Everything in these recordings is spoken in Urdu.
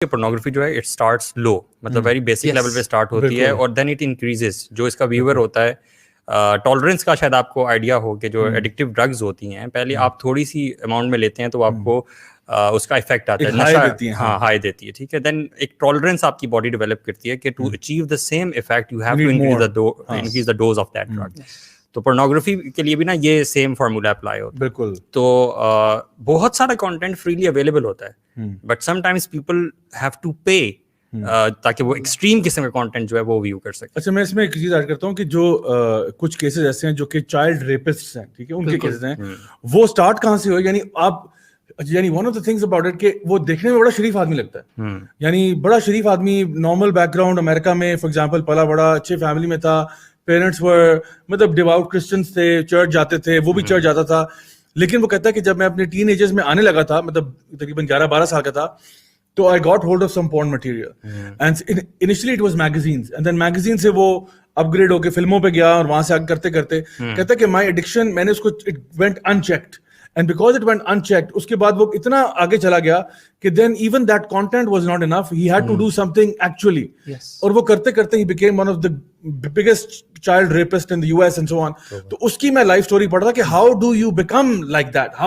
pornography جو ہے اٹ اسٹارٹس لو, مطلب ویری بیسک لیول پہ اسٹارٹ ہوتی ہے اور دین اٹ انکریزز. جو اس کا ویور ہوتا ہے, ٹالرنس کا شاید آپ کو آئیڈیا ہو کہ جو ایڈکٹیو ڈرگز ہوتی ہیں پہلے آپ تھوڑی سی اماؤنٹ میں لیتے ہیں تو آپ کو اس کا افیکٹ آتا ہے, نشہ ہائی دیتی ہے, ٹھیک ہے. دین ایک ٹالرنس آپ کی باڈی ڈیولپ کرتی ہے کہ to achieve the same effect you have to increase the dose of that drug. تو پورنوگرافی کے لیے بھی نا یہ سیم فارمولا اپلائی ہوتا ہے. بالکل. تو بہت سارا کانٹینٹ فریلی اویلیبل ہوتا ہے, but sometimes people have to pay تاکہ وہ ایکسٹریم قسم کا کانٹینٹ جو ہے وہ ویو کر سکے. اچھا, میں اس میں ایک چیز ایڈ کرتا ہوں کہ جو کچھ کیسز ایسے ہیں جو کہ چائلڈ ریپسٹ ہیں, ٹھیک ہے, ان کے کیسز ہیں, وہ اسٹارٹ کہاں سے ہوئے, یعنی آپ one of the things about it کہ وہ دیکھنے میں بڑا شریف آدمی لگتا ہے, یعنی بڑا شریف آدمی, نارمل بیک گراؤنڈ, امریکہ میں فار ایگزامپل پلا بڑا اچھے فیملی میں تھا, پیرنٹس ور مطلب ڈیواؤٹ کرسچنس تھے, چرچ جاتے تھے, وہ بھی چرچ جاتا تھا. لیکن وہ کہتا ہے کہ جب میں اپنے ٹین ایجرز میں آنے لگا تھا, مطلب تقریباً 11-12 سال کا تھا, تو I got hold of some porn material. And initially it was magazines. And then magazine سے وہ اپ گریڈ ہو کے فلموں پہ گیا, اور وہاں سے آگے کرتے کرتے کہتا ہے کہ my addiction, میں نے اس کو it went unchecked. And because it went unchecked, اس کے بعد وہ اتنا آگے چلا گیا کہ then even that content was not enough. He had to do something actually. اور وہ کرتے کرتے he became one of the biggest child rapist in the US and so on. تو اس کی میں لائف سٹوری پڑھ رہا کہ how do you become like that?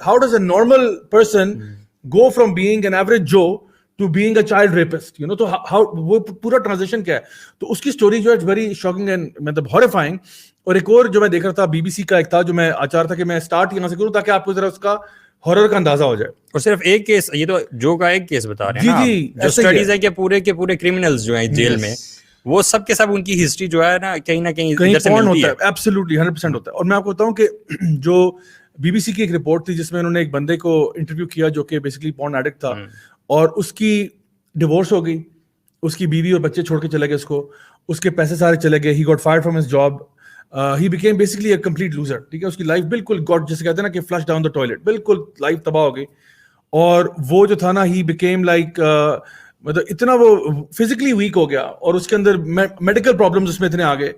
How does a normal person go from being an average Joe to being a child rapist, you know? تو وہ پورا ٹرانزیشن کیا ہے, تو اس کی اسٹوری جو ہے ویری شاکنگ اینڈ مطلب ہارفائنگ. اور ایک اور جو میں دیکھ رہا تھا, بی بی سی کا ایک تھا, جو میں چاہ رہا تھا کہ میں اسٹارٹ یہاں سے کروں تاکہ آپ کو ذرا اس کا ہارر کا اندازہ ہو جائے. اور صرف ایک کیس, یہ تو جو کا ایک کیس بتا رہے ہیں, جی جو اسٹڈیز ہے کہ پورے کے پورے کرمنلز جو ہیں جیل میں, وہ سب کے سب ان کی ہسٹری جو ہے نا کہیں نہ کہیں پورن ہوتا ہے, ایبسلیوٹلی 100% ہوتا ہے. اور میں آپ کو بتاؤں کہ جو بی بی سی کی ایک رپورٹ تھی جس میں انہوں نے ایک بندے کو انٹرویو کیا جو کہ بیسکلی پورن ایڈکٹ تھا, اور اس کی ڈیورس ہو گئی, اس کی بیوی اور بچے چھوڑ کے چلے گئے اس کو, اس کے پیسے سارے چلے گئے, he got fired from his job, he became basically a complete loser, ٹھیک ہے. اس کی لائف بالکل گاٹ, جیسے کہتے ہیں نا کہ فلش ڈاؤن دا ٹوائلٹ, بالکل لائف تباہ ہو گئی. اور وہ جو تھا نا, ہی بیکیم لائک مطلب اتنا وہ فزیکلی ویک ہو گیا, اور اس کے اندر میڈیکل پرابلمز اس میں اتنے آ گئے.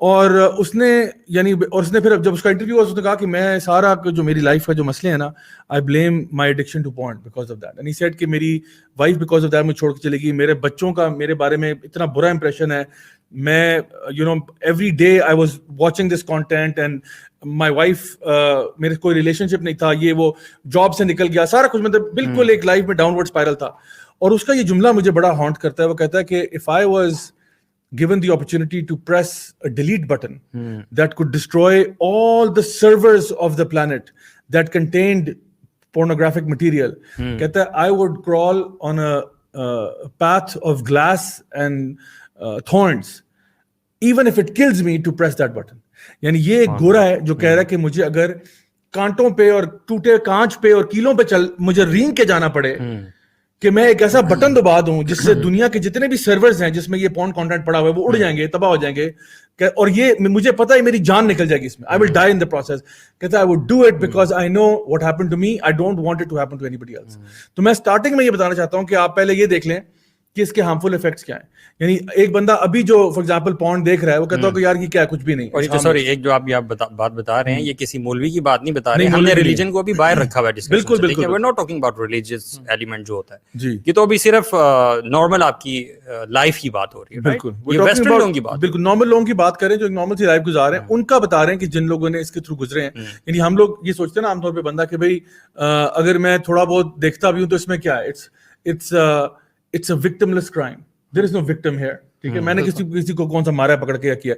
اور اس نے پھر جب اس کا انٹرویو ہوا, اس نے کہا کہ میں سارا جو میری لائف کا جو مسئلے ہیں نا, I blame my addiction to porn because of that. And he said کہ میری وائف بیکاز آف دیٹ مجھے چھوڑ کے چلے گئی, میرے بچوں کا میرے بارے میں اتنا برا امپریشن ہے, میں every day I was watching this content, and my wife, میرے کوئی ریلیشن شپ نہیں تھا, یہ وہ جاب سے نکل گیا, سارا کچھ, مطلب بالکل ایک لائف میں ڈاؤن ورڈ اسپائرل تھا. اور اس کا یہ جملہ مجھے بڑا ہانٹ کرتا ہے, وہ کہتا ہے کہ if I was given the opportunity to press a delete button that could destroy all the servers of the planet that contained pornographic material, kehta hai, I would crawl on a path of glass and thorns even if it kills me to press that button. یعنی یہ ایک گورا ہے جو کہہ رہا ہے کہ مجھے اگر کانٹوں پہ اور ٹوٹے کانچ پہ اور کیلوں پہ مجھے رینگ کے جانا پڑے کہ میں ایک ایسا بٹن دبا دوں جس سے دنیا کے جتنے بھی سرورز ہیں جس میں یہ پورن کانٹینٹ پڑا ہوا ہے وہ اڑ جائیں گے, تباہ ہو جائیں گے, اور یہ مجھے پتا ہے میری جان نکل جائے گی اس میں, I will die in the process. کہتا ہے I would do it because I know what happened to me, I don't want it to happen to anybody else. تو میں اسٹارٹنگ میں یہ بتانا چاہتا ہوں کہ آپ پہلے یہ دیکھ لیں کہ اس کے ہارمفل افیکٹس کیا ہیں. یعنی ایک بندہ ابھی جو فار ایگزامپل پورن دیکھ رہا ہے, وہ کہتا ہے کہ یار یہ کیا کچھ بھی نہیں. اور سوری, ایک جو آپ بات بتا رہے ہیں, یہ کسی مولوی کی بات نہیں بتا رہے, ہم نے ریلیجن کو بھی باہر رکھا ہوا ہے ڈسکشن. بالکل بالکل, we are not talking about religious element جو ہوتا ہے جی, یہ تو ابھی صرف نارمل آپ کی لائف کی بات ہو رہی ہے. بالکل, یہ ویسٹرن لوگوں کی بات, بالکل نارمل لوگوں کی بات کریں جو نارمل سی لائف گزار رہے ہیں, ان کا بتا رہے ہیں کہ جن لوگوں نے اس کے تھرو گزرے ہیں. یعنی ہم لوگ یہ سوچتے ہیں نا عام طور پہ بندہ کہ بھائی اگر میں تھوڑا بہت دیکھتا بھی ہوں تو اس میں کیا ہے, it's a victimless crime. There is no victim here. ٹھیک ہے, میں نے کسی کو کون سا مارا پکڑ کے کیا,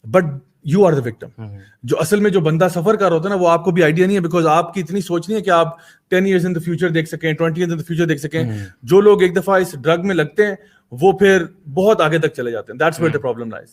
but you are the victim. جو اصل میں جو بندہ سفر کر ہوتا ہے نا, وہ آپ کو بھی آئیڈیا نہیں ہے, بیکاز آپ کی اتنی سوچ نہیں ہے کہ آپ 10 years in the future دیکھ سکیں, 20 years in the future دیکھ سکیں. جو لوگ ایک دفعہ اس ڈرگ میں لگتے ہیں وہ پھر بہت آگے تک چلے جاتے ہیں. That's where the problem lies.